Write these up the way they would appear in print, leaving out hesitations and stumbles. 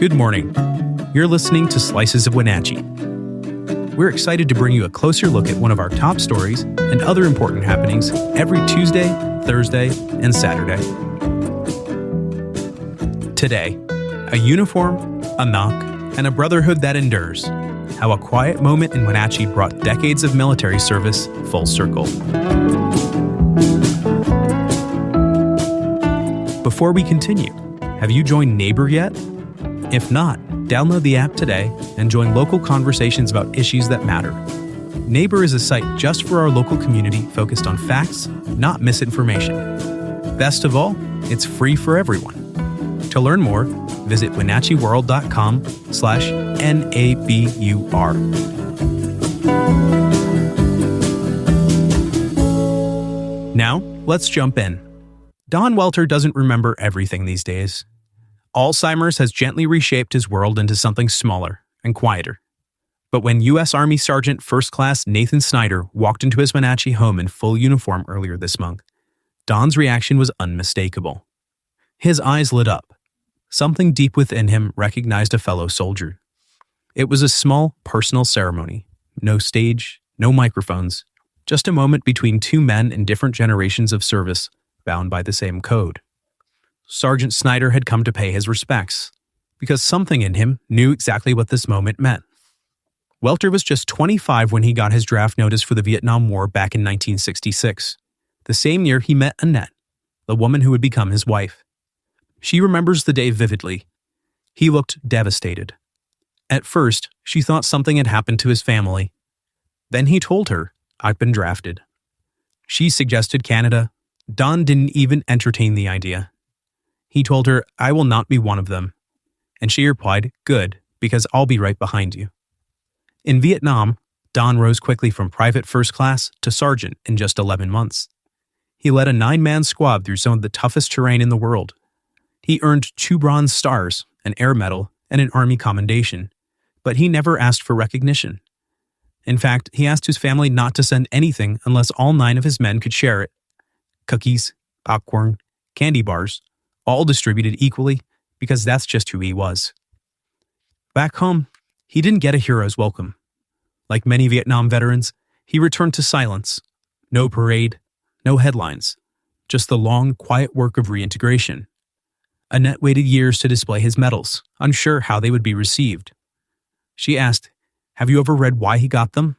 Good morning. You're listening to Slices of Wenatchee. We're excited to bring you a closer look at one of our top stories and other important happenings every Tuesday, Thursday, and Saturday. Today, a uniform, a knock, and a brotherhood that endures. How a quiet moment in Wenatchee brought decades of military service full circle. Before we continue, have you joined Neighbor yet? If not, download the app today and join local conversations about issues that matter. Neighbor is a site just for our local community focused on facts, not misinformation. Best of all, it's free for everyone. To learn more, visit wenatcheeworld.com/NABUR. Now, let's jump in. Don Welter doesn't remember everything these days. Alzheimer's has gently reshaped his world into something smaller and quieter. But when U.S. Army Sergeant First Class Nathan Snyder walked into his Wenatchee home in full uniform earlier this month, Don's reaction was unmistakable. His eyes lit up. Something deep within him recognized a fellow soldier. It was a small, personal ceremony. No stage, no microphones, just a moment between two men in different generations of service, bound by the same code. Sergeant Snyder had come to pay his respects, because something in him knew exactly what this moment meant. Welter was just 25 when he got his draft notice for the Vietnam War back in 1966, the same year he met Annette, the woman who would become his wife. She remembers the day vividly. He looked devastated. At first, she thought something had happened to his family. Then he told her, "I've been drafted." She suggested Canada. Don didn't even entertain the idea. He told her, "I will not be one of them." And she replied, "Good, because I'll be right behind you." In Vietnam, Don rose quickly from private first class to sergeant in just 11 months. He led a 9-man squad through some of the toughest terrain in the world. He earned 2 Bronze Stars, an Air Medal, and an Army Commendation, but he never asked for recognition. In fact, he asked his family not to send anything unless all 9 of his men could share it. Cookies, popcorn, candy bars, all distributed equally, because that's just who he was. Back home, he didn't get a hero's welcome. Like many Vietnam veterans, he returned to silence. No parade, no headlines, just the long, quiet work of reintegration. Annette waited years to display his medals, unsure how they would be received. She asked, "Have you ever read why he got them?"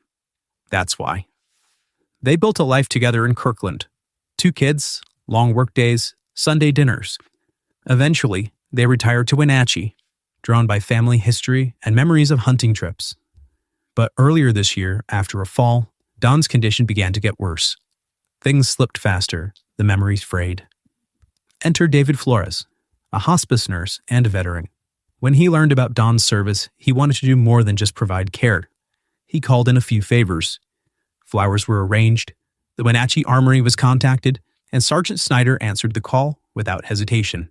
That's why. They built a life together in Kirkland. 2 kids, long work days, Sunday dinners. Eventually, they retired to Wenatchee, drawn by family history and memories of hunting trips. But earlier this year, after a fall, Don's condition began to get worse. Things slipped faster, the memories frayed. Enter David Flores, a hospice nurse and a veteran. When he learned about Don's service, he wanted to do more than just provide care. He called in a few favors. Flowers were arranged, the Wenatchee Armory was contacted, and Sergeant Snyder answered the call without hesitation.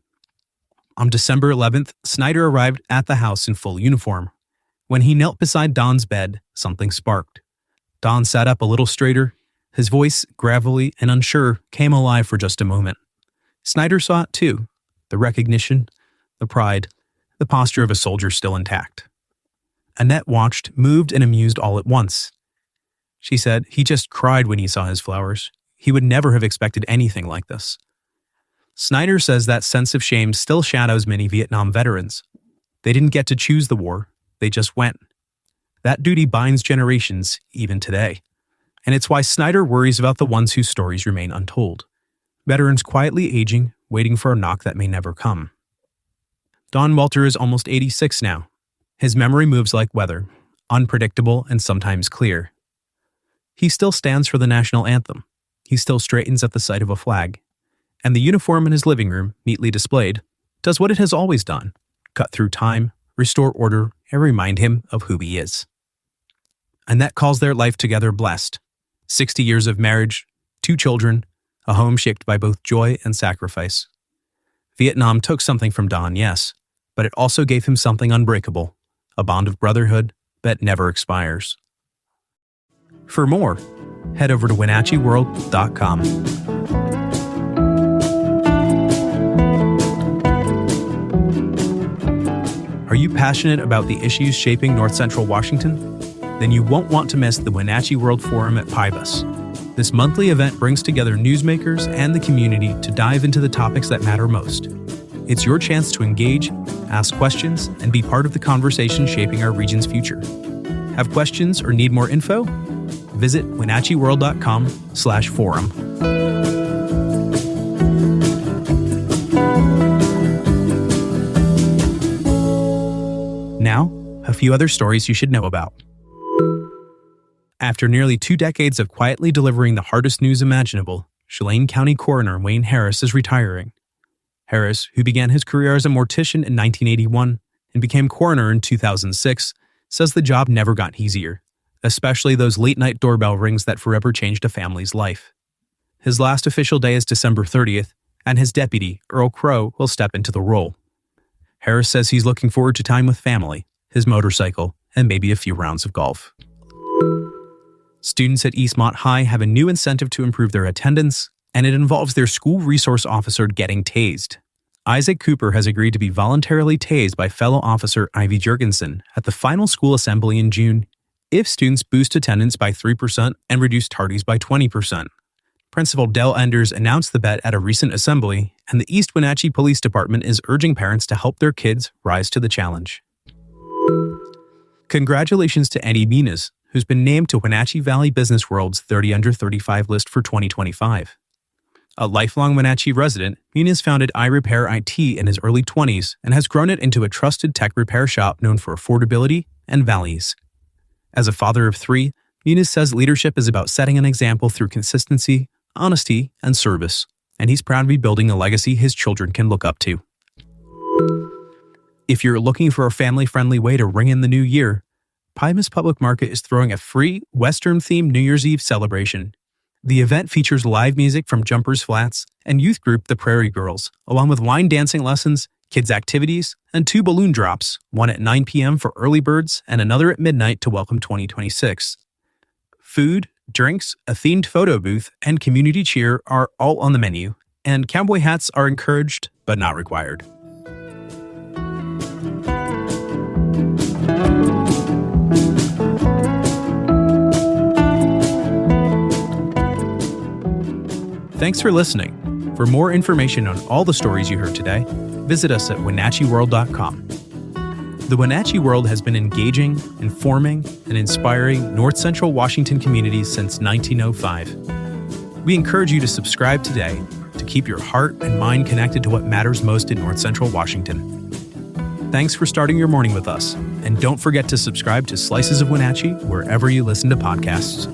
On December 11th, Snyder arrived at the house in full uniform. When he knelt beside Don's bed, something sparked. Don sat up a little straighter. His voice, gravelly and unsure, came alive for just a moment. Snyder saw it too. The recognition, the pride, the posture of a soldier still intact. Annette watched, moved and amused all at once. She said he just cried when he saw his flowers. He would never have expected anything like this. Snyder says that sense of shame still shadows many Vietnam veterans. They didn't get to choose the war, they just went. That duty binds generations, even today. And it's why Snyder worries about the ones whose stories remain untold. Veterans quietly aging, waiting for a knock that may never come. Don Welter is almost 86 now. His memory moves like weather, unpredictable and sometimes clear. He still stands for the national anthem. He still straightens at the sight of a flag. And the uniform in his living room, neatly displayed, does what it has always done: cut through time, restore order, and remind him of who he is. Annette calls their life together blessed. 60 years of marriage, 2 children, a home shaped by both joy and sacrifice. Vietnam took something from Don, yes, but it also gave him something unbreakable, a bond of brotherhood that never expires. For more, head over to wenatcheeworld.com. Are you passionate about the issues shaping North Central Washington? Then you won't want to miss the Wenatchee World Forum at PIBUS. This monthly event brings together newsmakers and the community to dive into the topics that matter most. It's your chance to engage, ask questions, and be part of the conversation shaping our region's future. Have questions or need more info? Visit wenatcheeworld.com/forum. Now, a few other stories you should know about. After nearly 2 decades of quietly delivering the hardest news imaginable, Chelan County Coroner Wayne Harris is retiring. Harris, who began his career as a mortician in 1981 and became coroner in 2006, says the job never got easier, especially those late-night doorbell rings that forever changed a family's life. His last official day is December 30th, and his deputy, Earl Crow, will step into the role. Harris says he's looking forward to time with family, his motorcycle, and maybe a few rounds of golf. Students at Eastmont High have a new incentive to improve their attendance, and it involves their school resource officer getting tased. Isaac Cooper has agreed to be voluntarily tased by fellow officer Ivy Jurgensen at the final school assembly in June if students boost attendance by 3% and reduce tardies by 20%. Principal Dell Enders announced the bet at a recent assembly, and the East Wenatchee Police Department is urging parents to help their kids rise to the challenge. Congratulations to Eddie Minas, who's been named to Wenatchee Valley Business World's 30 Under 35 list for 2025. A lifelong Wenatchee resident, Minas founded iRepair IT in his early 20s and has grown it into a trusted tech repair shop known for affordability and values. As a father of 3, Minas says leadership is about setting an example through consistency, honesty, and service, and he's proud to be building a legacy his children can look up to. If you're looking for a family-friendly way to ring in the new year, PIBUS Public Market is throwing a free Western-themed New Year's Eve celebration. The event features live music from Jumpers Flats and youth group The Prairie Girls, along with line dancing lessons, kids' activities, and 2 balloon drops, one at 9 p.m. for early birds and another at midnight to welcome 2026. Food, drinks, a themed photo booth, and community cheer are all on the menu, and cowboy hats are encouraged but not required. Thanks for listening. For more information on all the stories you heard today, visit us at wenatcheeworld.com. The Wenatchee World has been engaging, informing, and inspiring North Central Washington communities since 1905. We encourage you to subscribe today to keep your heart and mind connected to what matters most in North Central Washington. Thanks for starting your morning with us, and don't forget to subscribe to Slices of Wenatchee wherever you listen to podcasts.